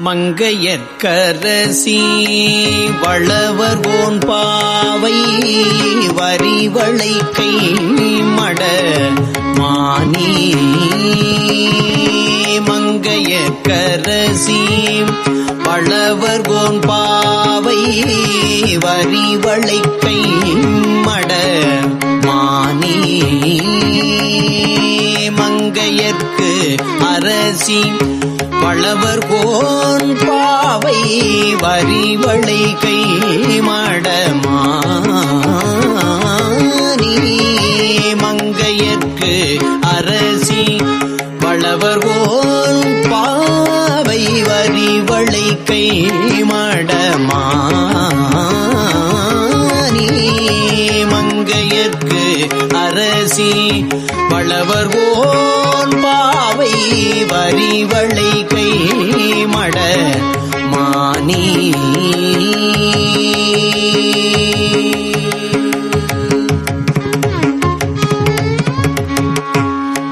மங்கையற்கரசி வளவர்கோன் பாவை வரிவளை கை மட மானி. மங்கையற்கரசி வளவர்கோன் பாவை வரிவளை கை மட மானி. மங்கையர்க்கு அரசி வளவர்கோன் பாவை வரிவளை கை மடமானி. மங்கையர்க்கு அரசி வளவர்கோன் பாவை வரிவளை கை மடமானி. மங்கையர்க்கு அரசி வளவர்கோன் பாவை வரிவளை கை மட மானி.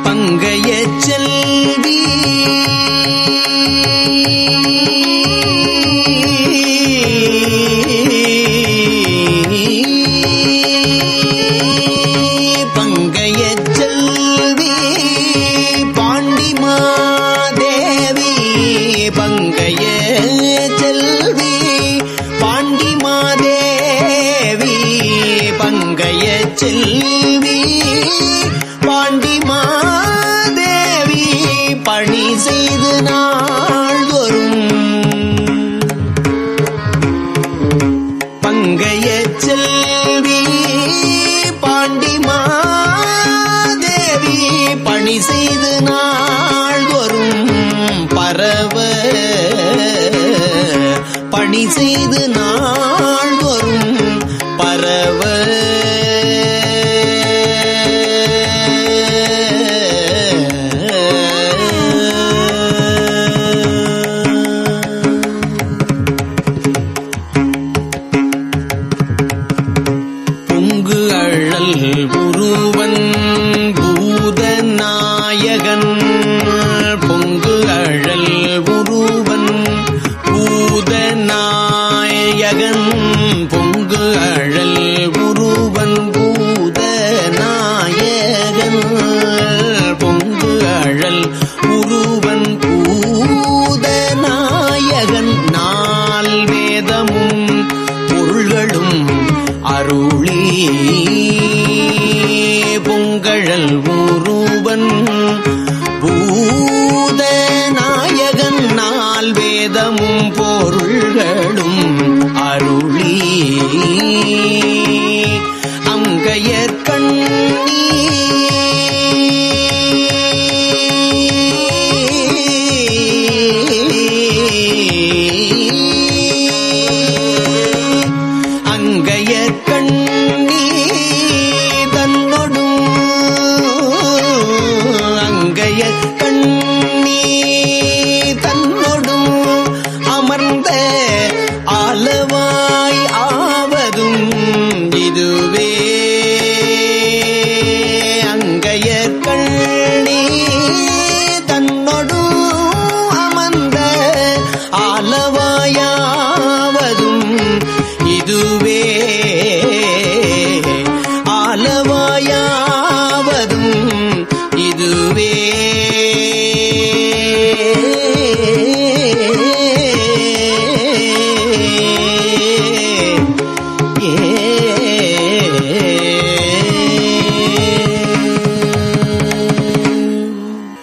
பங்கைய செல்வி செல்வி பாண்டிமாதேவி பணி செய்து நாள்தோறும். பங்கைய செல்வி பாண்டிமாதேவி பணி செய்து நாள்தோறும் பரவ பணி செய்து நாள்தோறும் பரவ உருவன் பூதநாயகன். பொங்கு அழல் உருவன் பூதநாயகன். பொங்கு அழல் உருவன் பூதநாயகன். பொங்கு அழல் உருவன் பூதநாயகன். நால் வேதமும் பொருள்களும் அருளி. பொங்கழல் உருவன் பூதநாயகன். நால் வேதமும் பொருள்களும் அருளி. அங்கையற்கண்ணி அங்கையற்கண்ணி கண்ணி தன்னொடும் அமர்ந்த ஆலவாய் ஆவதும் இதுவே. அங்கையற்கண்ணி தன்னொடும் அமர்ந்த ஆலவாயாவதும் இதுவே. ஆலவாயாவதும் இதுவே.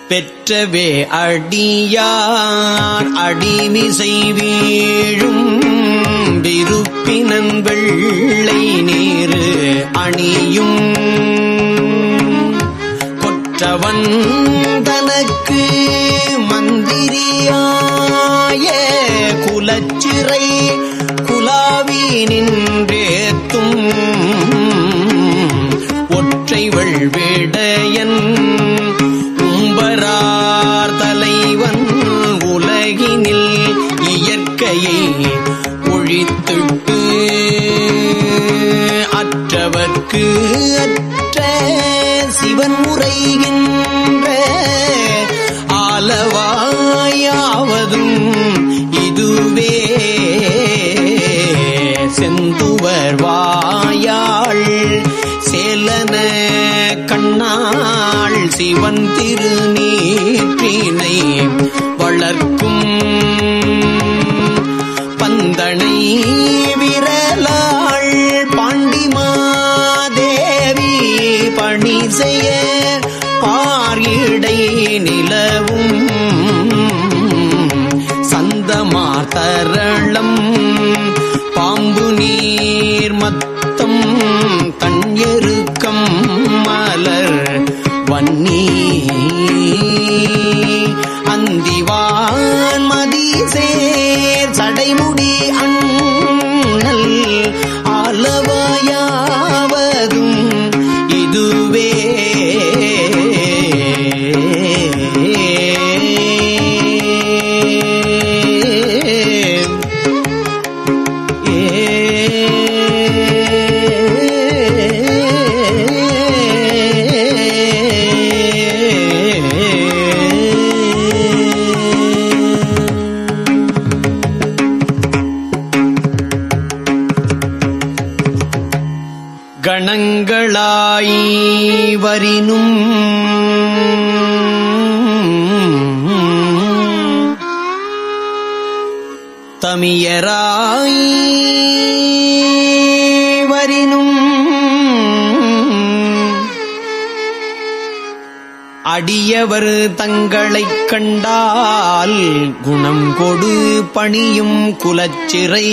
பெற்றவே அடியார் அடிமிசை வீழும் விருப்பினன் வெள்ளை நீரு அணியும். கொற்றவன் தனக்கு மந்திரியாய குலச்சிறை குலாவி நின்றேத்தும். ஒற்றை வெள்வேடையன் உம்பரார் தலைவன். உலகினில் இயற்கையை ஒழித்துட்டு அற்றவர்க்கு அற்ற சிவன் முறைகின்ற ஆலவாயாவதும் விரலாள் பாண்டிமாதேவி பணி செய்ய பாரிடை நிலவும் சந்தமார்த்தரளம் பாம்பு நீர் மத்தம் தண்ணெருக்கம் மலர் வன்னி அந்திவான் மதிசேர் சடைமுடி அண்ணல் ஆலவாயாவதும் இதுவே கணங்களாய் வரினும் தமியராய் வரினும் அடியவர் தங்களைக் கண்டால் குணம் கொடு பணியும் குலச்சிறை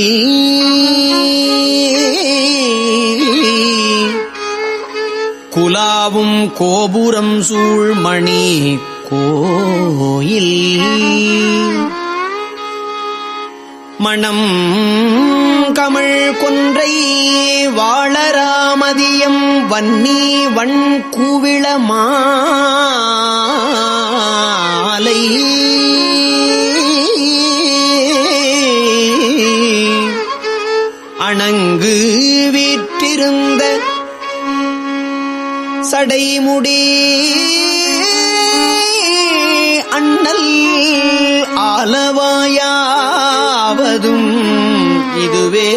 குலாவும் கோபுரம் சூழ்மணி கோயில் மணம் கமழ் கொன்றை வாளராமதியம் வன்னி வண் கூவிள மாலை அணங்கு வீற்றிருந்த சடைமுடி அண்ணல் ஆலவாயாவதும் இதுவே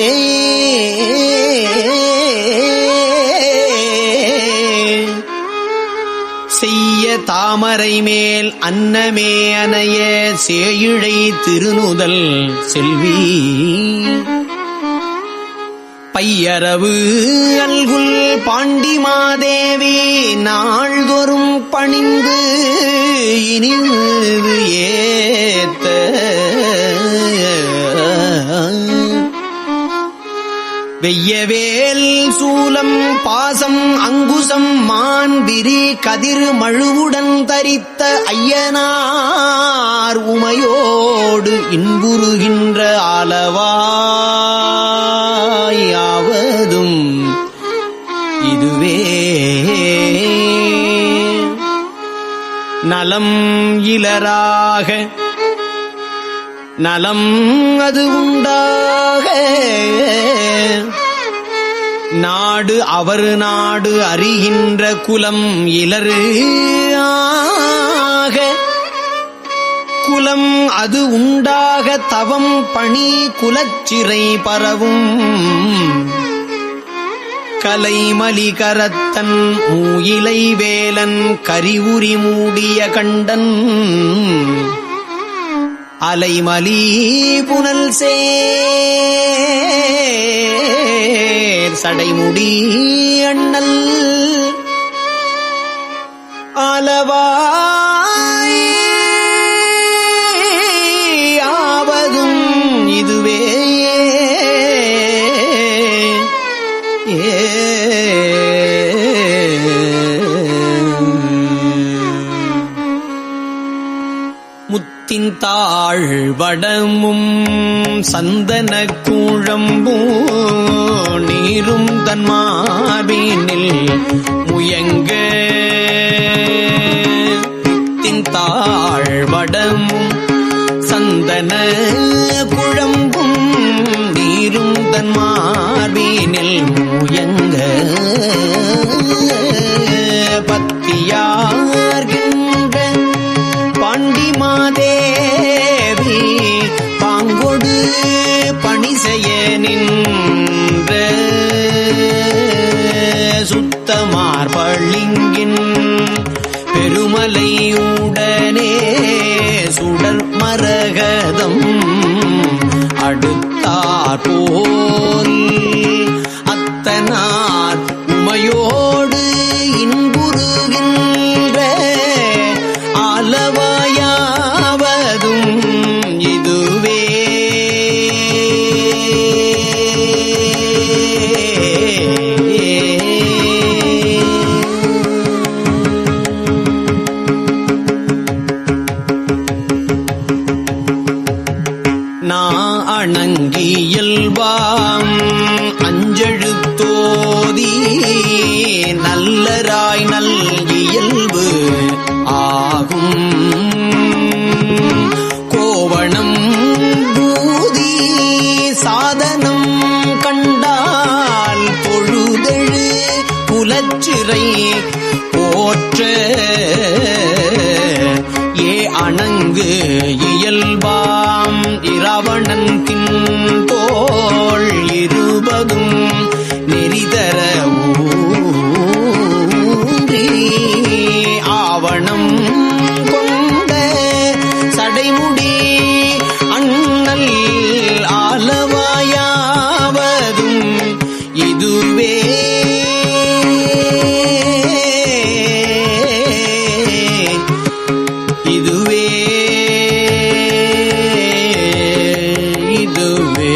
செய்ய தாமரை மேல் அன்னமே அனைய சேயிழை திருநுதல் செல்வி பையரவு அல்குல் பாண்டிமாதேவி நாள்தோறும் பணிந்து இனிது ஏத்த வெய்யவேல் சூலம் பாசம் அங்குசம் மான்பிரி கதிர் மழுவுடன் தரித்த ஐயனார் உமையோடு இன்புறுகின்ற ஆலவாயாவதும் இதுவே நலம் இலராக நலம் அது உண்டாக நாடு அவர் நாடு அறிகின்ற குலம் இலரு ஆக குலம் அது உண்டாக தவம் பணி குலச்சிறை பரவும் கலைமலி கரத்தன் மூயிலை வேலன் கரிவுரி மூடிய கண்டன் அலைமலி புனல் சேர் சடைமுடி அண்ணல் ஆலவாய் ஆவதும் இதுவே முத்தின் தாழ் வடமும் சந்தன கூழம்பூ நீரும் தன்மார்பினில் முயங்க முத்தின் தாழ் வடமும் சந்தன குழம்பும் நீரும் தன்மார்பினில் முயங்க பத்தியார்கின்ற பாண்டிமாதேவி பாங்கொடு பணி செய்ய நின்ற சுத்தமார் பள்ளிங்கின் பெருமலையுடனே சுடர் மரகதம் அடுத்தார் அடைந்தார் போல் அத்தனார் உமையோடு இன்புறுகின்ற ஆலவாயாவதும் இதுவே. அணங்கியல்வாம் அஞ்செழுத்தோதி நல்லராய் நல்லியல்பு ஆகும் கோவணம் பூதி சாதனம் கண்டால் பொழுதெழு புலச்சிறை போற்ற ஏ அணங்கு இயல்பாம் இரவணன் தின்தோள் இருபதும் நெறிதர ஊன்றி ஆவணம் கொண்ட சடைமுடி அண்ணல் ஆலவாயாவதும் இதுவே. இதுவே இதுவே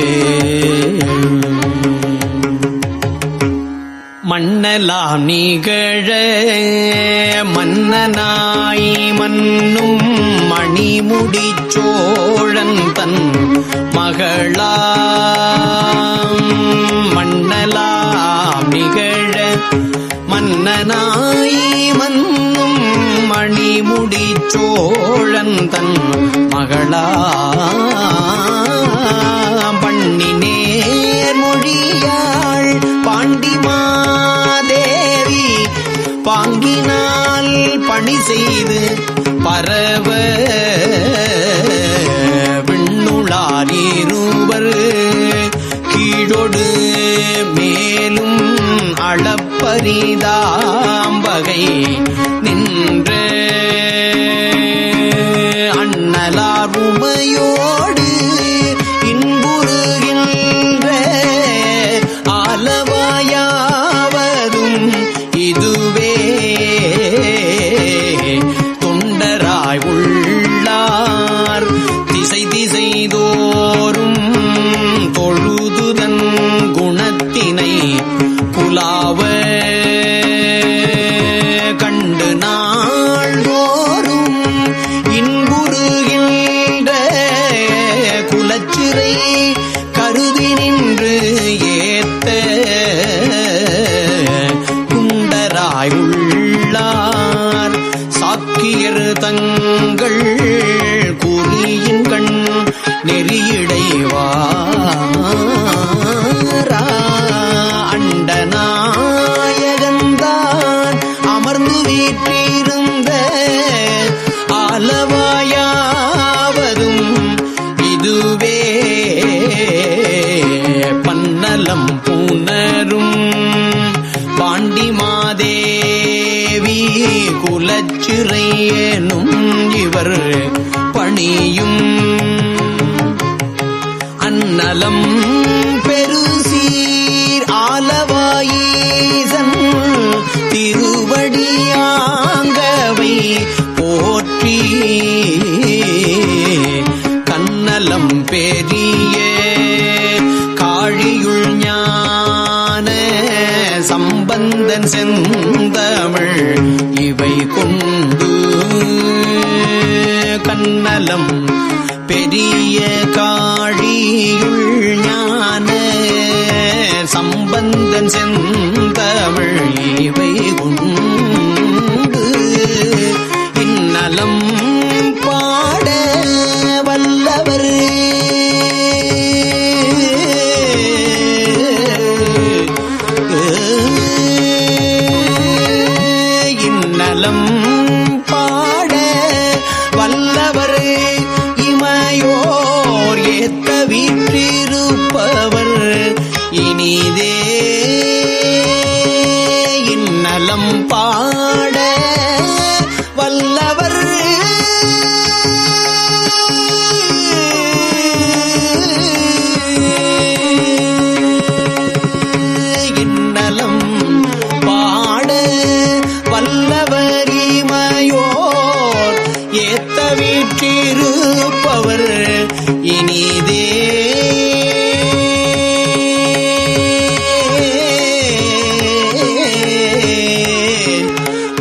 மன்னலாம் நிகழ மன்னனாய் மன்னும் மணிமுடிச் சோழன் தன் மகளாம் மன்னலாம் நிகழ மன்னனாய் மன்னும் மணிமுடிச் சோழன் தன் மகளாம் பண்ணி நேர்மொழியாள் பாண்டிமாதேவி பாங்கினால் பணி செய்து பரவ விண்ணுளார் இருவர் கீழொடு மேலும் அளப்பரிதாம்பகை நின்ற அண்ணலார் உமையோடு இன்புறுகின்ற ஆலவாயாவதும் இதுவே. தொண்டராய் உள்ளார் திசை திசைதோறும் தொழுதுதன் குணத்தினை புலாவ கண்டு நாள்தோறும் இன்புறுகின்ற குலச்சிறை கருதி நின்று ஏத்த குண்டராய் உள்ளார் சாக்கியர் தங்கள் குறியின் கண் நெறியிடைவாரா அண்டநாயகந்தான் அமர்ந்து வீற்றிருந்த ஆலவாயாவதும் இதுவே. பன்னலம் புனரும் பாண்டிமாதேவி குலச்சிறையேனும் இவர் பணியும் அன்னலம் பெருசீர் ஆலவாயீசன் திருவடியாங்கவை போற்றி கன்னலம் பெரிய காழியுள் ஞான சம்பந்தன் செந்தமிழ் இவை கொண்டு கன்னலம் பெரிய காழியுள் ஞான சம்பந்தன் செந்தமிழ் இவை கொண்டு இன்னலம் பாட வல்லவர் இன்னலம் பாட வல்லவர் இமையோர் ஏத்த வீற்றிருப்பவர் இனிதே. இன்னலம் பாட வல்லவர்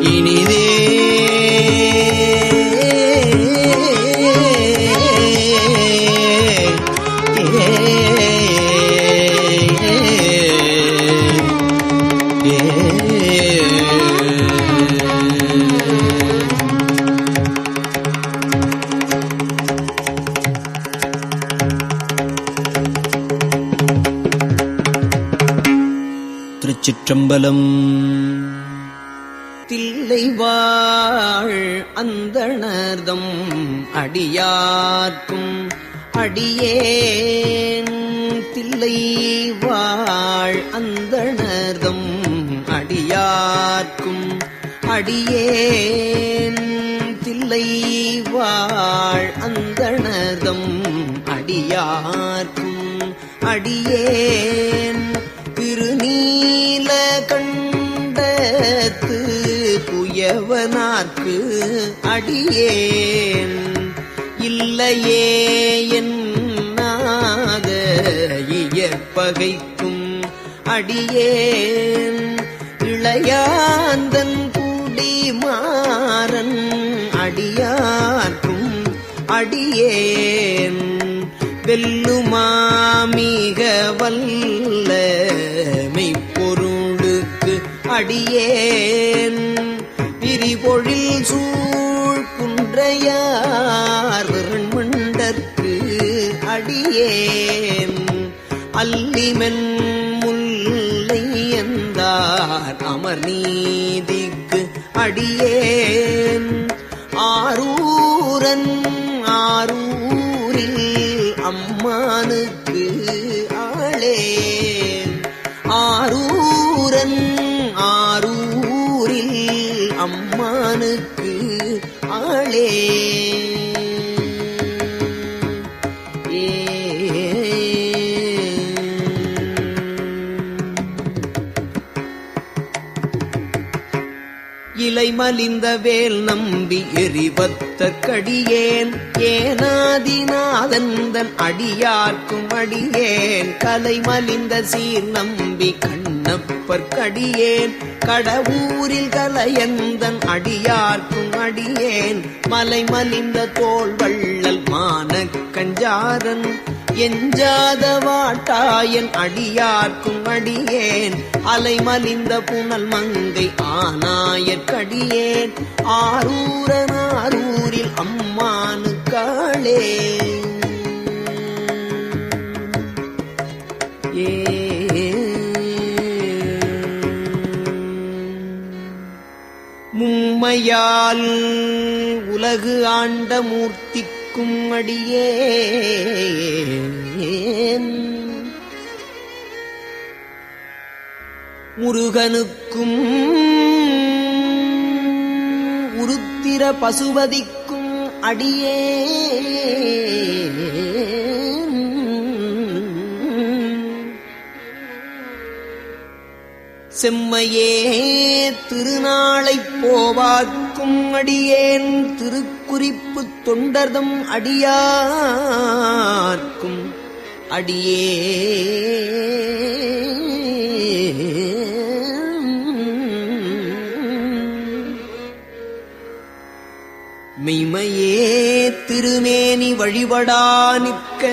இனிதே திருச்சிற்றம்பலம். தில்லைவாழ் அந்தணர்தம் அடியார்க்கும் அடியேன் தில்லைவாழ் அந்தணர்தம் அடியார்க்கும் அடியேன் தில்லைவாழ் அந்தணர்தம் அடியார்க்கும் அடியேன் திருநீல கண்டத்து புயவனார்க்கு அடியேன் இல்லையே என்னாத இயற்பகைக்கும் அடியேன் இளையாந்தன் குடிமாறன் அடியார்க்கும் அடியேன் வெல்லுமாமிக வல்ல மெய்ப்பொருளுக்கு அடியேன் விரிபொழில் சூழ் குன்றையார் விரண்மண்டற்கு அடியேன் அல்லிமென் முல்லை எந்தார் அமர்நீதிக்கு அடியேன் ஆரூரன் ஆரூரில் அம்மானுக்கு ஆளேன் ஆரூரன் ஆரூரில் அம்மானுக்கு ஆளேன் இலை மலிந்த வேல் நம்பி எரிவத்த கடியேன் ஏனாதிநாதந்தன் அடியார்க்கும் அடியேன் கலை மலிந்த சீர் நம்பி கண்ணப்பர் கடியேன் கடவுரில் கலையந்தன் அடியார்க்கும் அடியேன் மலை மலிந்த தோள் வள்ளல் மான கஞ்சாரன் எஞ்சாத வாட்டாயன் அடியார்க்கும் அடியேன் அலைமலிந்த புனல் மங்கை ஆனாயற்கடியேன் ஆரூரன் ஆரூரில் அம்மானுக்காளே மும்மையால் உலகு ஆண்ட மூர்த்திக்கும் அடியேன் முருகனுக்கும் உருத்திர பசுபதிக்கும் அடியேன் செம்மையே திருநாளைப் போவாக்கும் அடியேன் திருக்குறிப்பு தொண்டர்தம் அடியார்க்கும் மெய்மையே திருமேனி வழிபடா நிற்க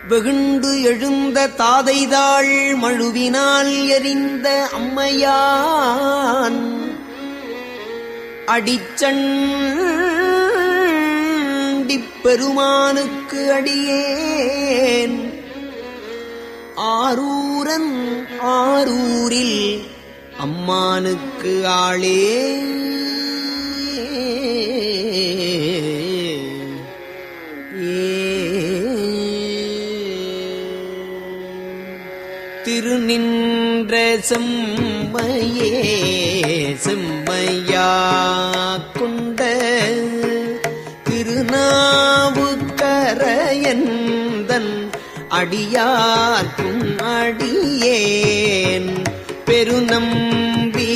வெகுண்டு எழுந்த தாதைதாள் மழுவினால் எறிந்த அம்மையான் அடிச்சண்டிப் பெருமானுக்கு அடியேன் ஆரூரன் ஆரூரில் அம்மானுக்கு ஆளே திருநின்ற செம்மையே செம்மையா கொண்ட திருநாவுக்கரையந்தன் அடியார்க்கும் அடியேன் பெருநம்பி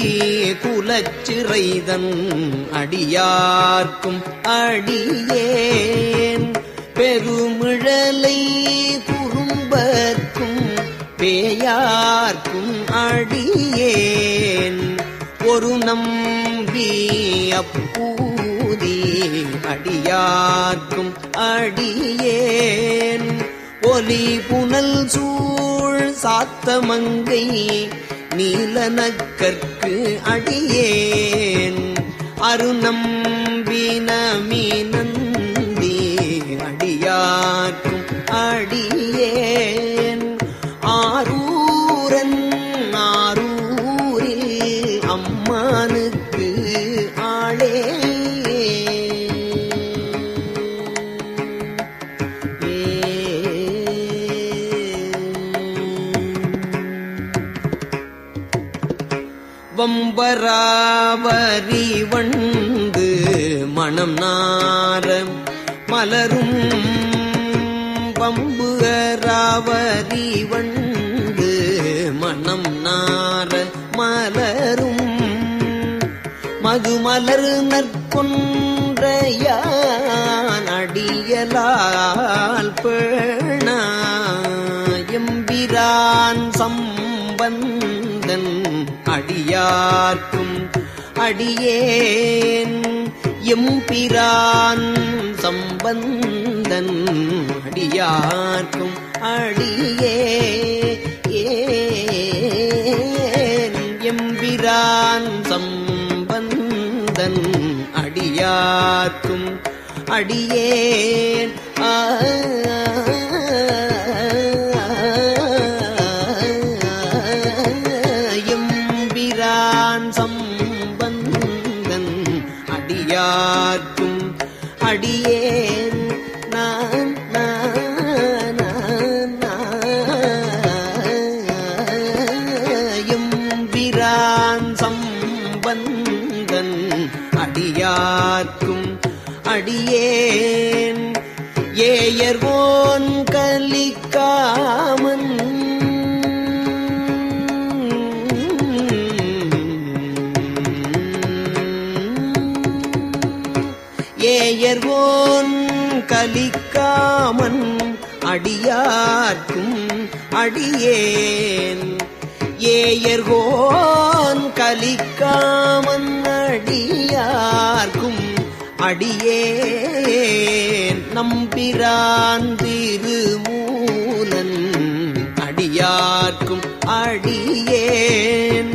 குலச்சிறைதன் அடியார்க்கும் அடியேன் பெருமிழலை குறும்பர்க்கும் பேயார்க்கும் அடியேன் ஒரு நம்பி அப்பூதி அடியார்க்கும் அடியேன் ஒலி புனல் சூழ் சாத்தமங்கை நீலனக்கற்கு அடியேன் அருநம்பி நமீனந்தி அடியார்க்கும் அடியேன் ஆரூரன் ஆரூரில் அம்மானுக்கு ஆளே வம்பராவரி வண்டு மணம் நார மலரும் வம்புராவரி வண்டு மணம் நார மலரும் மதுமலர் நற்கொன்றையான் அடியலால் பேணா எம்பிரான் சம்பந்தன் அடியார்க்கும் அடியேன் எம்பிரான் சம்பந்தன் அடியார்க்கும் அடியேன் எம்பிரான் சம்பந்தன் அடியார்க்கும் அடியேன் சம்பந்தன் அடியார்க்கும் அடியேன் நான் எம்பிரான் சம்பந்தன் அடியார்க்கும் அடியேன் ஏயர்வோன் கலிக்காமன் ஏயர்வோன் கலிக்காமன் அடியார்க்கும் அடியேன் ஏயர்வோன் கலிக்காமன் அடியார்க்கும் அடியேன் நம்பிரான் திருமூலன் அடியார்க்கும் அடியேன்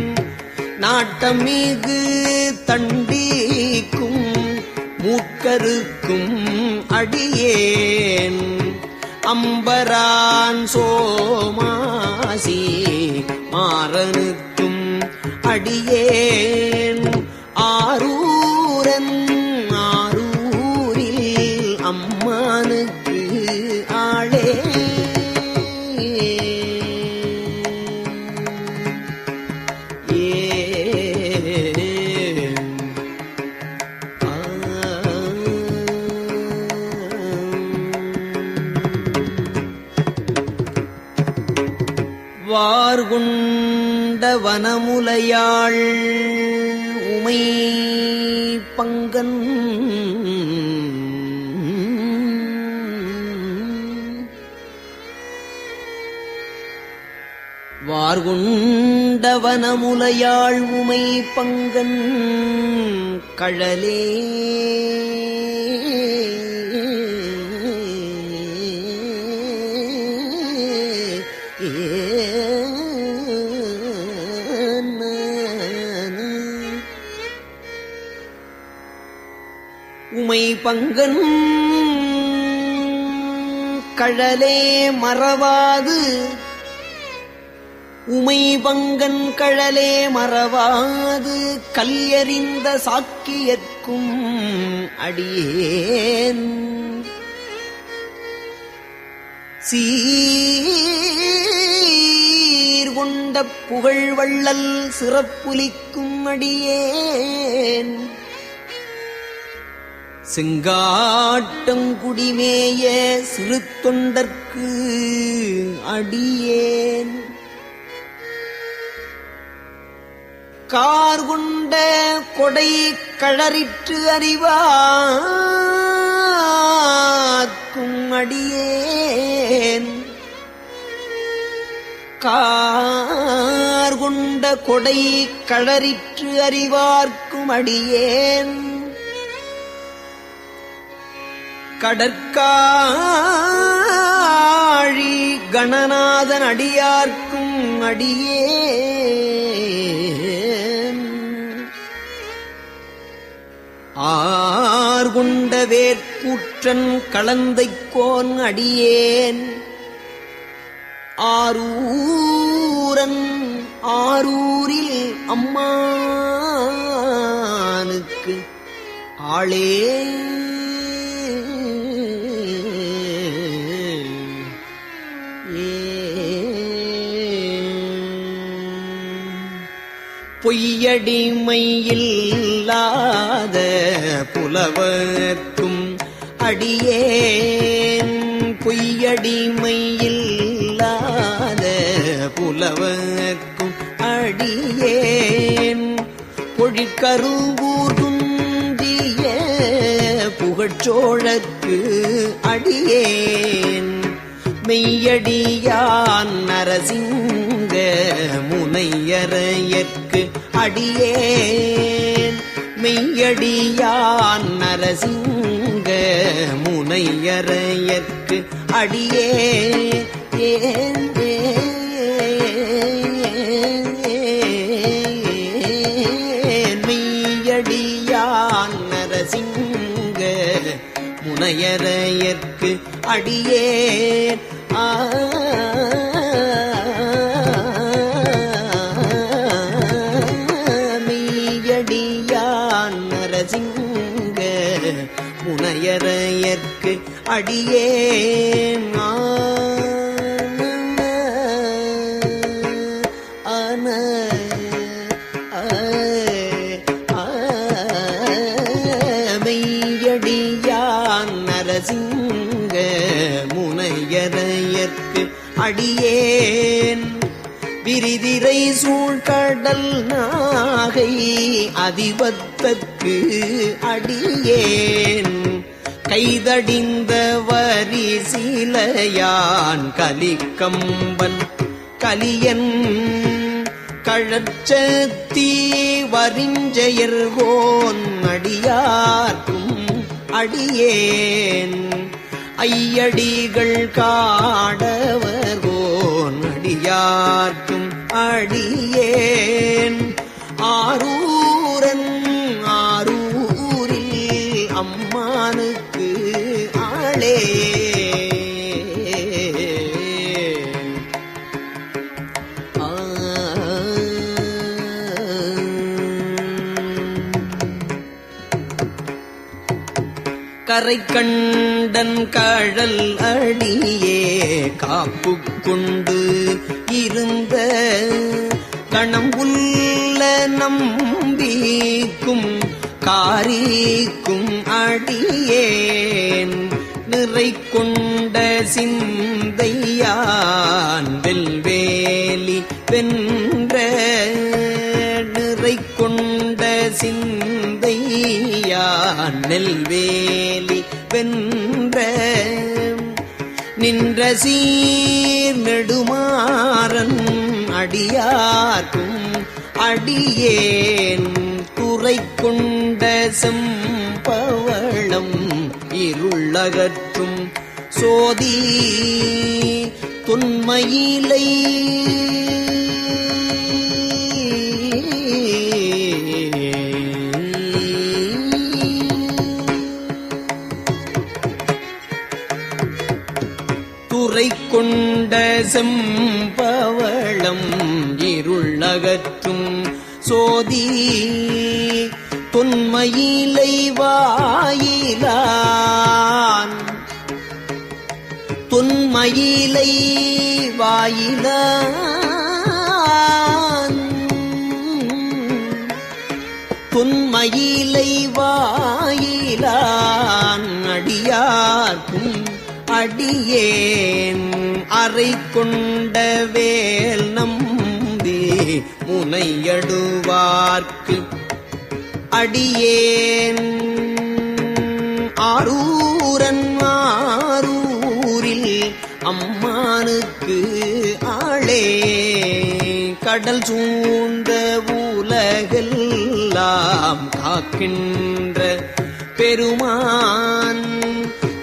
நாட்டமிகு தண்டிக்கும் மூக்கருக்கும் அடியேன் அம்பரான் சோமாசி மாறனுக்கும் அடியேன் ஆரூரன் ஆரூரில் அம்மானுக்கு ஆளே வார்கொண்ட வனமுலையாள் உமை பங்கன் வார்கொண்ட வனமுலையாள் உமை பங்கன் கழலே உமை பங்கன் கழலே மறவாது உமை பங்கன் கழலே மறவாது கல்யறிந்த சாக்கியற்கும் அடியேன் சீர்கொண்ட புகழ் வள்ளல் சிறப்புலிக்கும் அடியேன் செங்காட்டங்குடிமேய சிறு தொண்டர்க்கு அடியேன் கார்கொண்ட கொடை கழறிற்று அறிவார்க்கும் அடியேன் கார் கொண்ட கொடை களறிற்று அறிவார்க்கும் அடியேன் கடற்காழி கணநாதன் அடியார்க்கும் அடியேன் ஆர்கொண்ட வேற்கூற்றன் களந்தைக்கோன் அடியேன் ஆரூரன் ஆரூரில் அம்மானுக்கு ஆளே பொய்யடிமையில்லாத புலவர்க்கும் அடியேன் பொய்யடிமையில்லாத புலவர்க்கும் அடியேன் பொழிற்கருவூர் துந்திய புகழ்ச்சோழற்கு அடியேன் மெய்யடியான் நரசிங்க முனையரையற்கு அடியேன் மெய்யடியான் நரசிங்க முனையரையற்கு அடியேன் மெய்யடியான் நரசிங்க முனையரையற்கு அடியேன் மெய்யடியான் நரசிங்க முனையரையற்கு அடியேன் மெய்யடியான் நரசிங்க முனையரையற்கு அடியேன் விரிதிரை சூழ்கடல் நாகை அதிபத்தற்கு அடியேன் கைதடிந்த வரி சீலையான் கலிக்கம்பன் கலியன் கழச்சத்தி வரிஞ்செயர்கோன் அடியார்க்கும் அடியேன் ஐயடிகள் காடவர்கோன் அடியார்க்கும் அடியேன் ஆரூரன் ஆரூரில் அம்மானுக்கு ஆளே கரை கண்டன் கழல் அடியே காப்பு கொண்டு இருந்த கணம்புல்ல நம்பிக்கும் காரிக்கும் அடியேன் நிறை கொண்ட சிந்தையான் வெல்வேலி வென்ற நிறை கொண்ட சிந்தையான் நெல்வேலி வென்ற நின்ற சீர் நெடுமாறன் அடியார்க்கும் அடியேன் குறை கொண்ட செம்பவளம் இருளகற்றும் சோதி தொன்மையிலை துறை கொண்ட செம்பவளம் இருளகற்றும் சோதி தொன்மையிலை வாயிலான் தொன்மையிலை வாயிலான் தொன்மையிலை வாயிலான் அடியார்க்கும் அடியேன் அறை கொண்ட வேல் நம்பி முனையடுவார்க்கு அடியேன் ஆரூரன் ஆரூரில் அம்மானுக்கு ஆளே கடல் சூழ்ந்த உலகெல்லாம் காக்கின்ற பெருமான்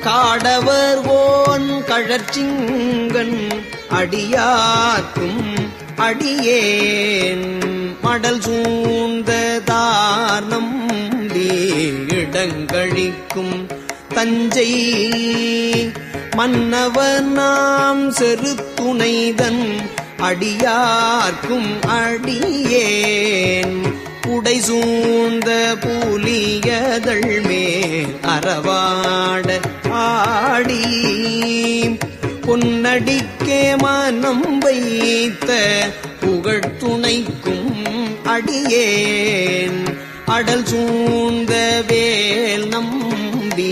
காடவர் ஓன் கழற்சிங்கன் அடியார்க்கும் அடியேன் மடல் சூழ்ந்த தார்ணம் இடங்கழிக்கும் தஞ்சை மன்னவர் நாம் செருத்துணைதன் அடியார்க்கும் அடியேன் உடை சூழ்ந்த புலியதழ் மேல் அறவாட ஆடி பொன்னடிக்கே மனம் வைத்த புகழ்துணைக்கும் அடியேன் அடல் சூழ்ந்த வேல் நம்பி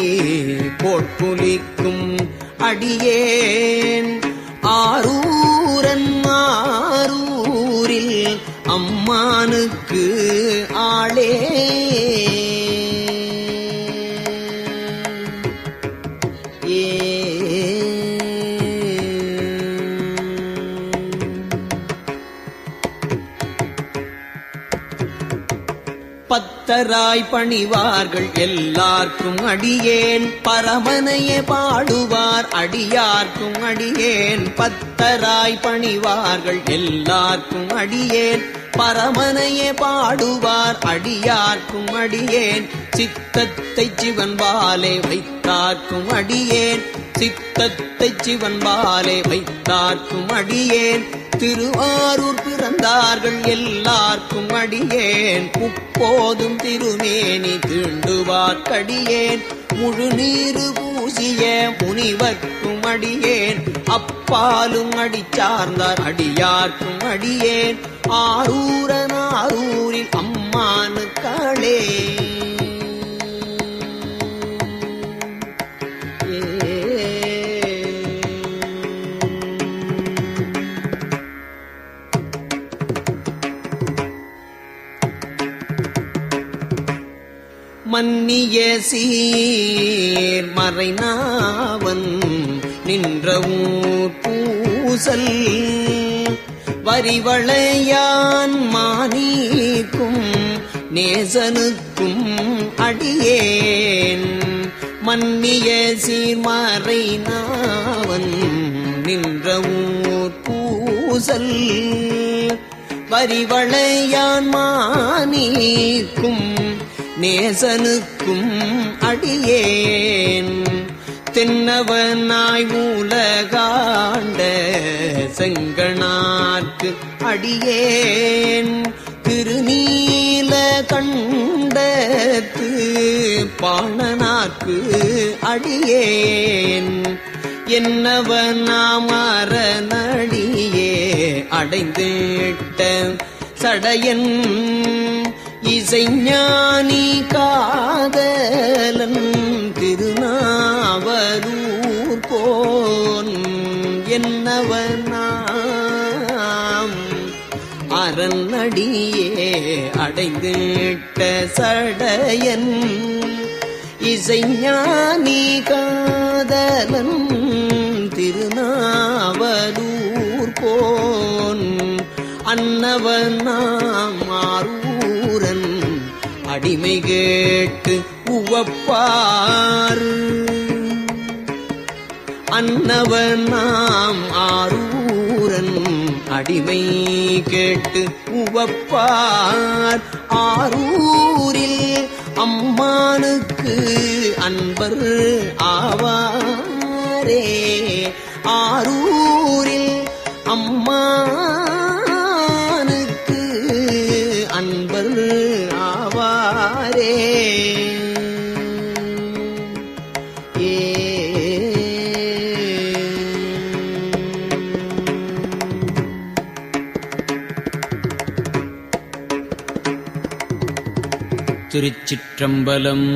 போட்புலிக்கும் அடியேன் ஆரூரன் ஆரூரில் அம்மானுக்கு ஆளே பத்தராய் பணிவார்கள் எல்லார்க்கும் அடியேன் பரமனையே பாடுவார் அடியார்க்கும் அடியேன் பத்தராய் பணிவார்கள் எல்லார்க்கும் அடியேன் பரமனையே பாடுவார் அடியார்க்கும் அடியேன் சித்தத்தை சிவன்பாலே வைத்தார்க்கும் அடியேன் சித்தத்தை சிவன்பாலே வைத்தார்க்கும் அடியேன் திருவாரூர் பிறந்தார்கள் எல்லார்க்கும் அடியேன் முப்போதும் திருமேனி தீண்டுவார்க்கடியேன் முழுநீரு பூசிய முனிவர்க்கும் அடியேன் அப்பாலும் அடிச்சார்ந்தார் அடியார்க்கும் அடியேன் ஆரூரன் ஆரூரில் அம்மானுக்காளே மன்னிய சீர் மறைநாவன் நின்ற ஊர் பூசல் வரிவளையான் மானீக்கும் நேசனுக்கும் அடியேன் மன்னிய சீர் மறைநாவன் நின்ற ஊர் பூசல் வரிவளையான் மானீக்கும் நேசனுக்கும் அடியேன் தென்னவனாய் மூலகாண்ட செங்கணார்க்கு அடியேன் திருநீல கண்டத்து பாணனார்க்கு அடியேன் என்னவனாமரனடியே அடைந்திட்ட சடையன் இசைஞானி காதலன் திருநாவலூர் போன் என்னவனாம் அரண்அடியே அடைந்திட்ட சடையன் இசைஞானி காதலன் திருநாவலூர் போன் அன்னவனாம் ஆரூரன் அடிமை கேட்டு உவப்பார் அன்னவனாம் ஆரூரன் அடிமை கேட்டு உவப்பார் ஆரூரில் அம்மானுக்கு அன்பர் ஆவாரே ஆரூரில் அம்மானுக்கு அன்பர் ஆவாரே திருச்சிற்றம்பலம்.